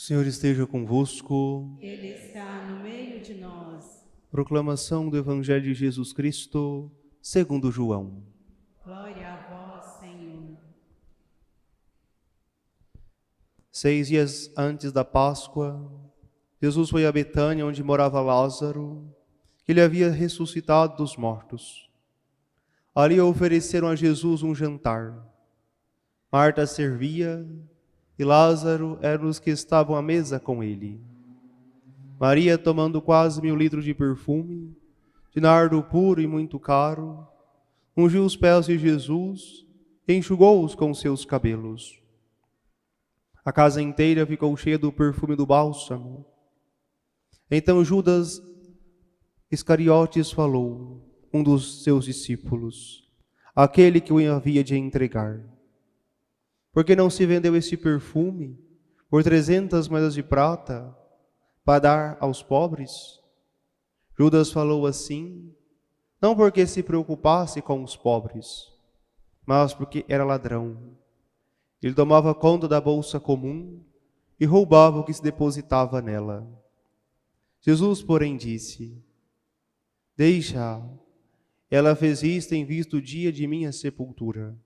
O Senhor esteja convosco. Ele está no meio de nós. Proclamação do Evangelho de Jesus Cristo, segundo João. Glória a vós, Senhor. 6 dias antes da Páscoa, Jesus foi a Betânia, onde morava Lázaro, que ele havia ressuscitado dos mortos. Ali ofereceram a Jesus um jantar. Marta servia e Lázaro era os que estavam à mesa com ele. Maria, tomando quase 1000 litros de perfume, de nardo puro e muito caro, ungiu os pés de Jesus e enxugou-os com seus cabelos. A casa inteira ficou cheia do perfume do bálsamo. Então Judas Iscariotes falou, um dos seus discípulos, aquele que o havia de entregar: por que não se vendeu esse perfume por 300 moedas de prata para dar aos pobres? Judas falou assim, não porque se preocupasse com os pobres, mas porque era ladrão. Ele tomava conta da bolsa comum e roubava o que se depositava nela. Jesus, porém, disse: deixa, ela fez isto em vista do dia de minha sepultura.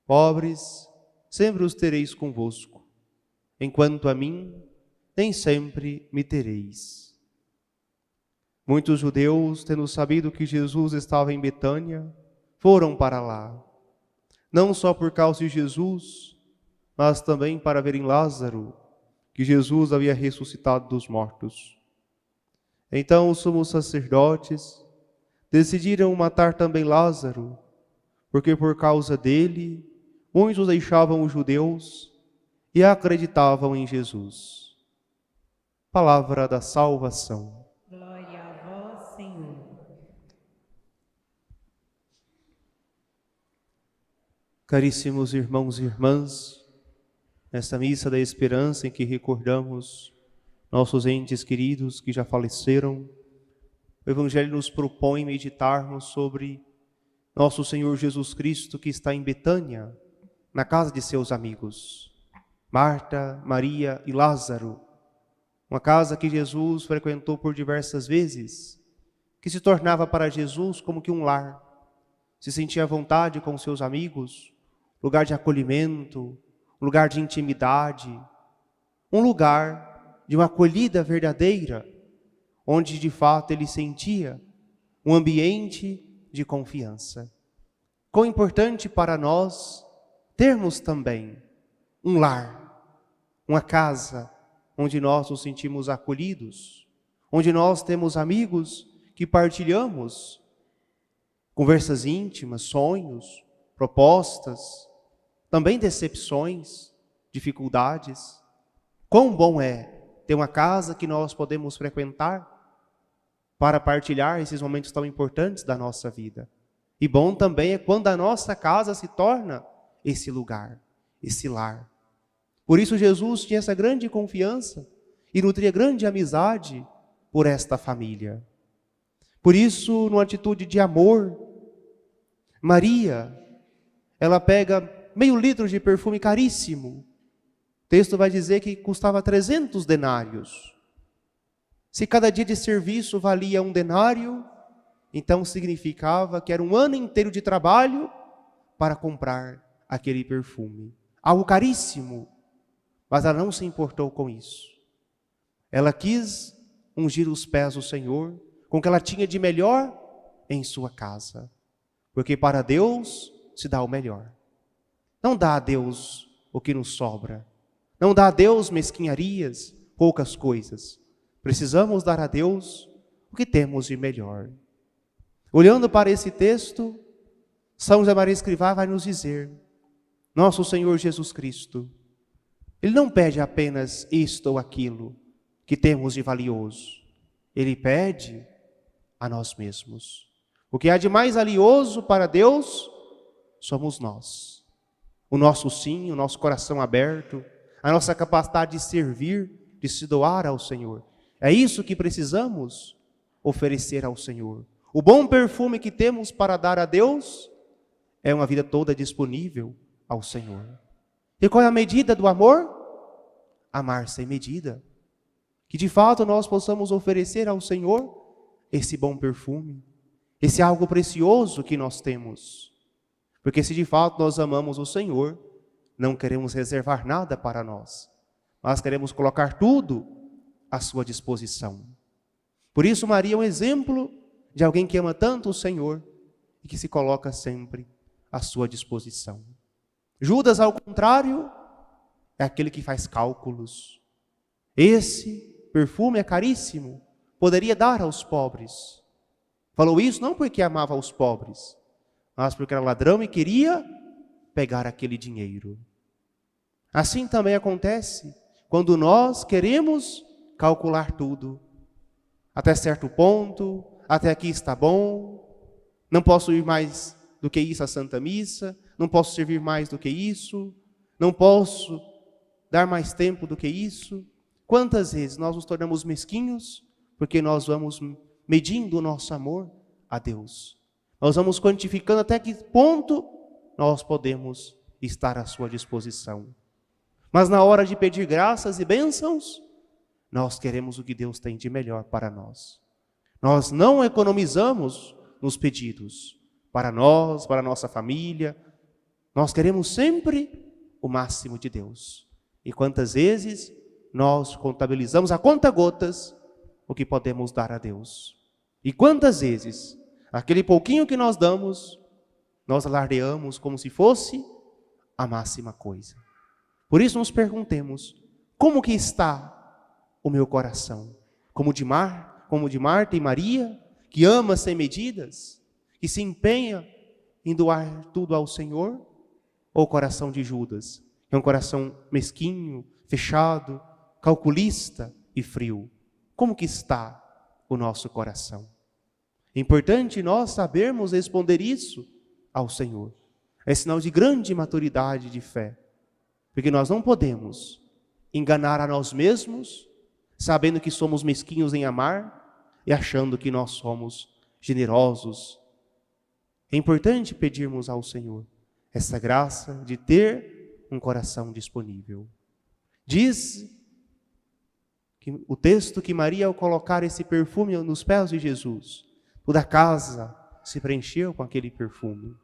Pobres, sempre os tereis convosco, enquanto a mim, nem sempre me tereis. Muitos judeus, tendo sabido que Jesus estava em Betânia, foram para lá, não só por causa de Jesus, mas também para verem Lázaro, que Jesus havia ressuscitado dos mortos. Então os sumos sacerdotes decidiram matar também Lázaro, porque por causa dele, muitos deixavam os judeus e acreditavam em Jesus. Palavra da salvação. Glória a vós, Senhor. Caríssimos irmãos e irmãs, nesta missa da esperança em que recordamos nossos entes queridos que já faleceram, o Evangelho nos propõe meditarmos sobre nosso Senhor Jesus Cristo que está em Betânia, na casa de seus amigos, Marta, Maria e Lázaro, uma casa que Jesus frequentou por diversas vezes, que se tornava para Jesus como que um lar, se sentia à vontade com seus amigos, lugar de acolhimento, lugar de intimidade, um lugar de uma acolhida verdadeira, onde de fato ele sentia um ambiente de confiança. Quão importante para nós termos também um lar, uma casa, onde nós nos sentimos acolhidos, onde nós temos amigos que partilhamos conversas íntimas, sonhos, propostas, também decepções, dificuldades. Quão bom é ter uma casa que nós podemos frequentar para partilhar esses momentos tão importantes da nossa vida. E bom também é quando a nossa casa se torna esse lugar, esse lar. Por isso Jesus tinha essa grande confiança e nutria grande amizade por esta família. Por isso, numa atitude de amor, Maria, ela pega 1000 litros de perfume caríssimo. O texto vai dizer que custava 300 denários. Se cada dia de serviço valia 1 denário, então significava que era um ano inteiro de trabalho para comprar aquele perfume. Algo caríssimo, mas ela não se importou com isso. Ela quis ungir os pés do Senhor com o que ela tinha de melhor em sua casa. Porque para Deus se dá o melhor. Não dá a Deus o que nos sobra. Não dá a Deus mesquinharias, poucas coisas. Precisamos dar a Deus o que temos de melhor. Olhando para esse texto, São José Maria Escrivá vai nos dizer: nosso Senhor Jesus Cristo, Ele não pede apenas isto ou aquilo que temos de valioso. Ele pede a nós mesmos. O que há de mais valioso para Deus somos nós. O nosso sim, o nosso coração aberto, a nossa capacidade de servir, de se doar ao Senhor. É isso que precisamos oferecer ao Senhor. O bom perfume que temos para dar a Deus é uma vida toda disponível ao Senhor. E qual é a medida do amor? amar sem medida. Que de fato nós possamos oferecer ao Senhor esse bom perfume, esse algo precioso que nós temos. Porque se de fato nós amamos o Senhor, não queremos reservar nada para nós, mas queremos colocar tudo à sua disposição. Por isso Maria é um exemplo de alguém que ama tanto o Senhor e que se coloca sempre à sua disposição. Judas, ao contrário, é aquele que faz cálculos. Esse perfume é caríssimo, poderia dar aos pobres. Falou isso não porque amava os pobres, mas porque era ladrão e queria pegar aquele dinheiro. Assim também acontece quando nós queremos calcular tudo. Até certo ponto, até aqui está bom, não posso ir mais do que isso à Santa Missa, não posso servir mais do que isso, não posso dar mais tempo do que isso. Quantas vezes nós nos tornamos mesquinhos porque nós vamos medindo o nosso amor a Deus. Nós vamos quantificando até que ponto nós podemos estar à sua disposição. Mas na hora de pedir graças e bênçãos, nós queremos o que Deus tem de melhor para nós. Nós não economizamos nos pedidos para nós, para a nossa família. Nós queremos sempre o máximo de Deus. E quantas vezes nós contabilizamos a conta-gotas o que podemos dar a Deus. E quantas vezes aquele pouquinho que nós damos, nós alardeamos como se fosse a máxima coisa. Por isso nos perguntemos, como que está o meu coração? Como de Marta e Maria, que ama sem medidas, que se empenha em doar tudo ao Senhor? Ou o coração de Judas, que é um coração mesquinho, fechado, calculista e frio? Como que está o nosso coração? É importante nós sabermos responder isso ao Senhor. É sinal de grande maturidade de fé. Porque nós não podemos enganar a nós mesmos, sabendo que somos mesquinhos em amar e achando que nós somos generosos. É importante pedirmos ao Senhor essa graça de ter um coração disponível. Diz que o texto que Maria, ao colocar esse perfume nos pés de Jesus, toda a casa se preencheu com aquele perfume.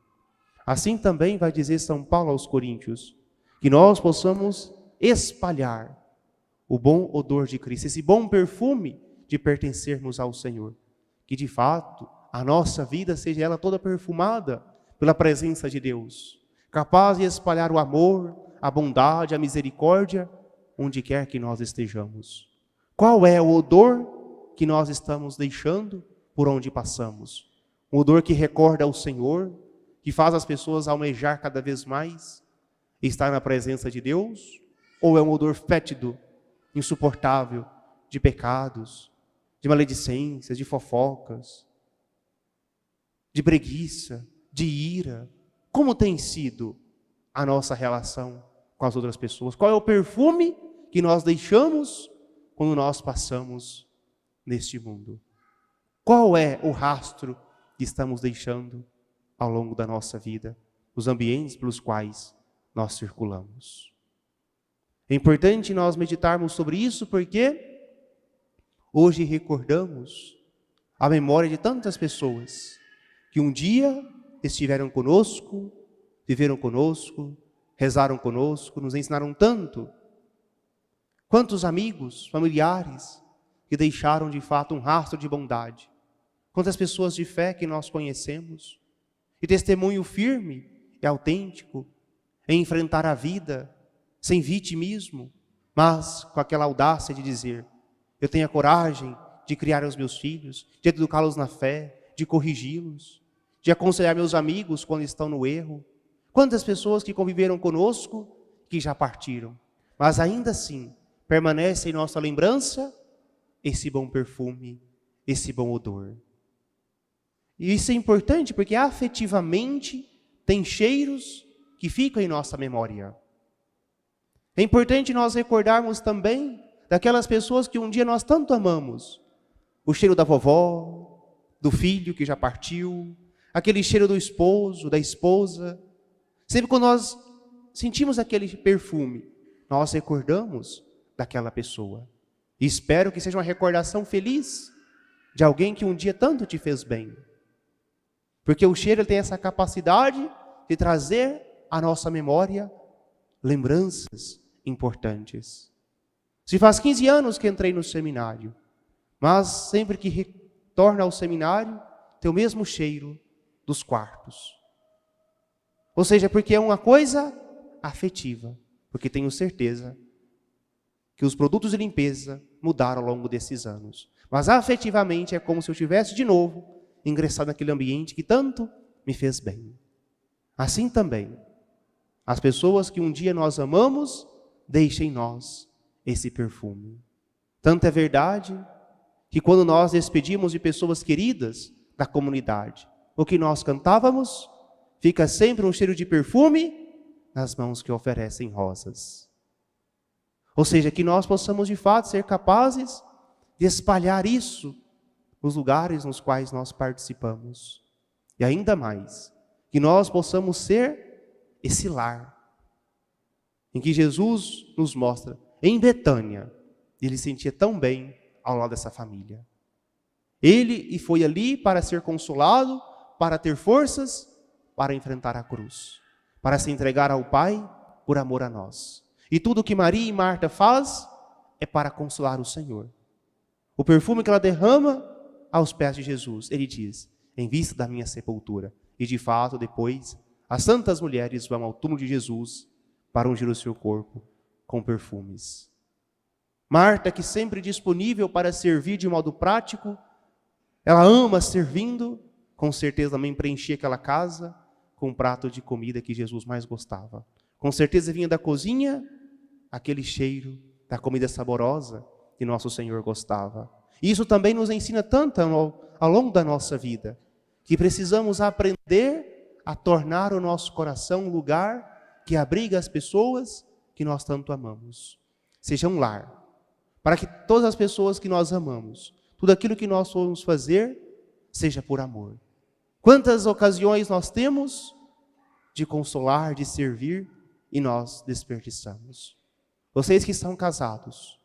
Assim também vai dizer São Paulo aos Coríntios, que nós possamos espalhar o bom odor de Cristo, esse bom perfume de pertencermos ao Senhor. Que de fato a nossa vida seja ela toda perfumada pela presença de Deus, capaz de espalhar o amor, a bondade, a misericórdia, onde quer que nós estejamos. Qual é o odor que nós estamos deixando por onde passamos? Um odor que recorda ao Senhor, que faz as pessoas almejar cada vez mais estar na presença de Deus? Ou é um odor fétido, insuportável, de pecados, de maledicências, de fofocas, de preguiça, de ira? Como tem sido a nossa relação com as outras pessoas? Qual é o perfume que nós deixamos quando nós passamos neste mundo? Qual é o rastro que estamos deixando ao longo da nossa vida, os ambientes pelos quais nós circulamos? É importante nós meditarmos sobre isso, porque hoje recordamos a memória de tantas pessoas que um dia estiveram conosco, viveram conosco, rezaram conosco, nos ensinaram tanto. Quantos amigos, familiares que deixaram de fato um rastro de bondade. Quantas pessoas de fé que nós conhecemos, e testemunho firme e autêntico em enfrentar a vida sem vitimismo, mas com aquela audácia de dizer: eu tenho a coragem de criar os meus filhos, de educá-los na fé, de corrigi-los, de aconselhar meus amigos quando estão no erro. Quantas pessoas que conviveram conosco, que já partiram, mas ainda assim permanece em nossa lembrança esse bom perfume, esse bom odor. E isso é importante porque afetivamente tem cheiros que ficam em nossa memória. É importante nós recordarmos também daquelas pessoas que um dia nós tanto amamos. O cheiro da vovó, do filho que já partiu, aquele cheiro do esposo, da esposa. Sempre quando nós sentimos aquele perfume, nós recordamos daquela pessoa. E espero que seja uma recordação feliz de alguém que um dia tanto te fez bem. Porque o cheiro tem essa capacidade de trazer à nossa memória lembranças importantes. Se faz 15 anos que entrei no seminário, mas sempre que retorno ao seminário, tem o mesmo cheiro dos quartos. Ou seja, porque é uma coisa afetiva, porque tenho certeza que os produtos de limpeza mudaram ao longo desses anos. Mas afetivamente é como se eu tivesse de novo ingressado naquele ambiente que tanto me fez bem. Assim também, as pessoas que um dia nós amamos, deixem em nós esse perfume. Tanto é verdade que quando nós despedimos de pessoas queridas da comunidade, o que nós cantávamos, fica sempre um cheiro de perfume nas mãos que oferecem rosas. Ou seja, que nós possamos de fato ser capazes de espalhar isso nos lugares nos quais nós participamos. E ainda mais, que nós possamos ser esse lar em que Jesus nos mostra, em Betânia, ele se sentia tão bem ao lado dessa família. Ele foi ali para ser consolado, para ter forças, para enfrentar a cruz, para se entregar ao Pai por amor a nós. E tudo que Maria e Marta faz é para consolar o Senhor. O perfume que ela derrama aos pés de Jesus, ele diz, em vista da minha sepultura. E de fato, depois, as santas mulheres vão ao túmulo de Jesus para ungir o seu corpo com perfumes. Marta, que sempre disponível para servir de modo prático, ela ama servindo, com certeza também preenchia aquela casa com um prato de comida que Jesus mais gostava. Com certeza vinha da cozinha aquele cheiro da comida saborosa que nosso Senhor gostava. E isso também nos ensina tanto ao longo da nossa vida, que precisamos aprender a tornar o nosso coração um lugar que abriga as pessoas que nós tanto amamos. Seja um lar, para que todas as pessoas que nós amamos, tudo aquilo que nós formos fazer, seja por amor. Quantas ocasiões nós temos de consolar, de servir, e nós desperdiçamos. Vocês que estão casados,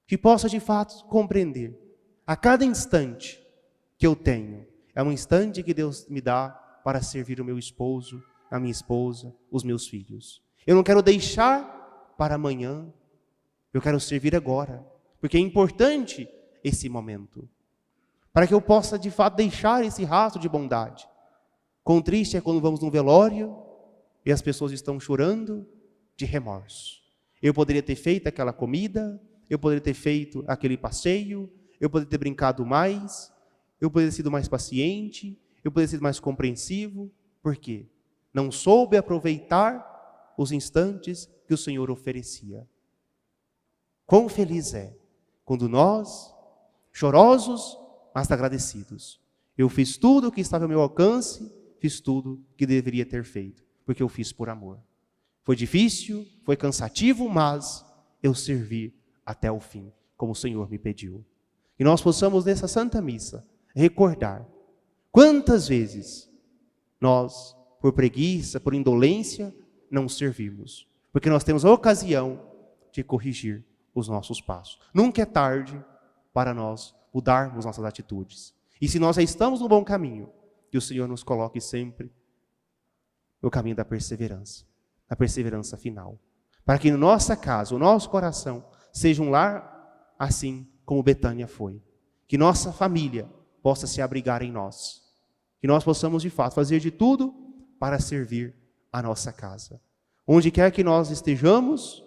que possam de fato compreender, a cada instante que eu tenho, é um instante que Deus me dá para servir o meu esposo, a minha esposa, os meus filhos. Eu não quero deixar para amanhã, eu quero servir agora, porque é importante esse momento, para que eu possa de fato deixar esse rastro de bondade. Quão triste é quando vamos num velório e as pessoas estão chorando de remorso. Eu poderia ter feito aquela comida, eu poderia ter feito aquele passeio, eu poderia ter brincado mais, eu poderia ter sido mais paciente, eu poderia ter sido mais compreensivo. Por quê? Não soube aproveitar os instantes que o Senhor oferecia. Quão feliz é quando nós, chorosos, mas agradecidos, eu fiz tudo o que estava ao meu alcance, fiz tudo o que deveria ter feito, porque eu fiz por amor. Foi difícil, foi cansativo, mas eu servi até o fim, como o Senhor me pediu. E nós possamos, nessa Santa Missa, recordar quantas vezes nós, por preguiça, por indolência, não servimos. Porque nós temos a ocasião de corrigir os nossos passos. Nunca é tarde para nós mudarmos nossas atitudes. E se nós já estamos no bom caminho, que o Senhor nos coloque sempre no caminho da perseverança, a perseverança final. Para que no nossa casa, o nosso coração, seja um lar assim como Betânia foi. Que nossa família possa se abrigar em nós. Que nós possamos, de fato, fazer de tudo para servir a nossa casa. Onde quer que nós estejamos,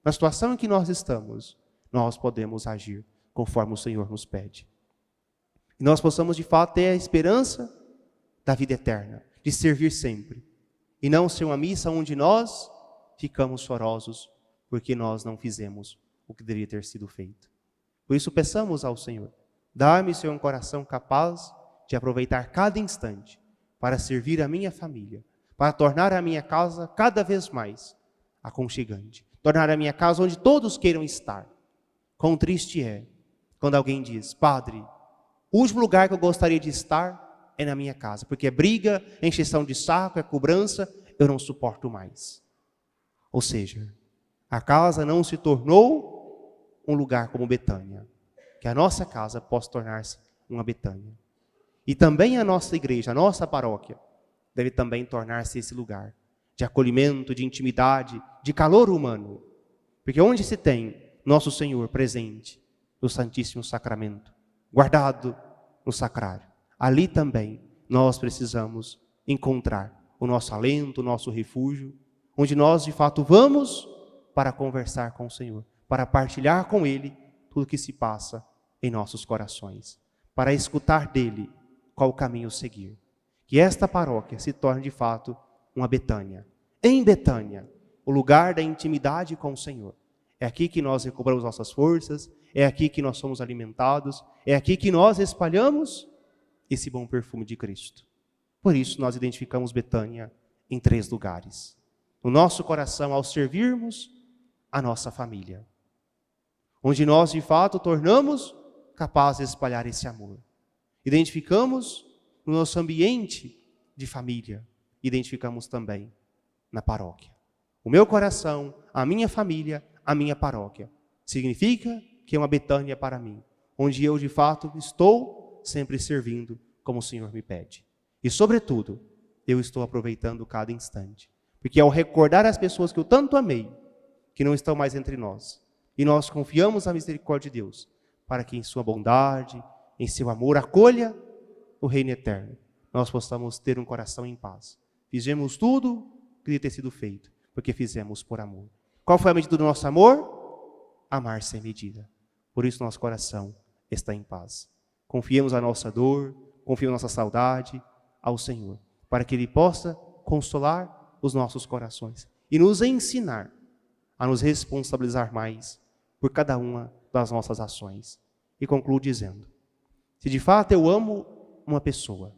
na situação em que nós estamos, nós podemos agir conforme o Senhor nos pede. E nós possamos, de fato, ter a esperança da vida eterna, de servir sempre. E não ser uma missa onde nós ficamos chorosos porque nós não fizemos o que deveria ter sido feito. Por isso peçamos ao Senhor, dá-me, Senhor, um coração capaz de aproveitar cada instante para servir a minha família, para tornar a minha casa cada vez mais aconchegante, tornar a minha casa onde todos queiram estar. Quão triste é quando alguém diz, Padre, o último lugar que eu gostaria de estar é na minha casa, porque é briga, é encheção de saco, é cobrança, eu não suporto mais. Ou seja, A casa não se tornou um lugar como Betânia. Que a nossa casa possa tornar-se uma Betânia. E também a nossa igreja, a nossa paróquia, deve também tornar-se esse lugar de acolhimento, de intimidade, de calor humano. Porque onde se tem nosso Senhor presente no Santíssimo Sacramento, guardado no sacrário, ali também nós precisamos encontrar o nosso alento, o nosso refúgio, onde nós de fato vamos para conversar com o Senhor, para partilhar com Ele tudo o que se passa em nossos corações, para escutar dele qual o caminho seguir. Que esta paróquia se torne de fato uma Betânia. Em Betânia, o lugar da intimidade com o Senhor. É aqui que nós recobramos nossas forças, é aqui que nós somos alimentados, é aqui que nós espalhamos esse bom perfume de Cristo. Por isso nós identificamos Betânia em 3 lugares. No nosso coração, ao servirmos a nossa família. Onde nós de fato tornamos capazes de espalhar esse amor. Identificamos no nosso ambiente de família. Identificamos também na paróquia. O meu coração, a minha família, a minha paróquia. Significa que é uma Betânia para mim. Onde eu de fato estou sempre servindo como o Senhor me pede. E sobretudo, eu estou aproveitando cada instante. Porque ao recordar as pessoas que eu tanto amei, que não estão mais entre nós, e nós confiamos na misericórdia de Deus, para que em sua bondade, em seu amor, acolha o reino eterno, nós possamos ter um coração em paz. Fizemos tudo que devia ter sido feito, porque fizemos por amor. Qual foi a medida do nosso amor? Amar sem medida. Por isso nosso coração está em paz. Confiemos a nossa dor, confiemos a nossa saudade ao Senhor, para que Ele possa consolar os nossos corações e nos ensinar a nos responsabilizar mais por cada uma das nossas ações. E concluo dizendo, se de fato eu amo uma pessoa,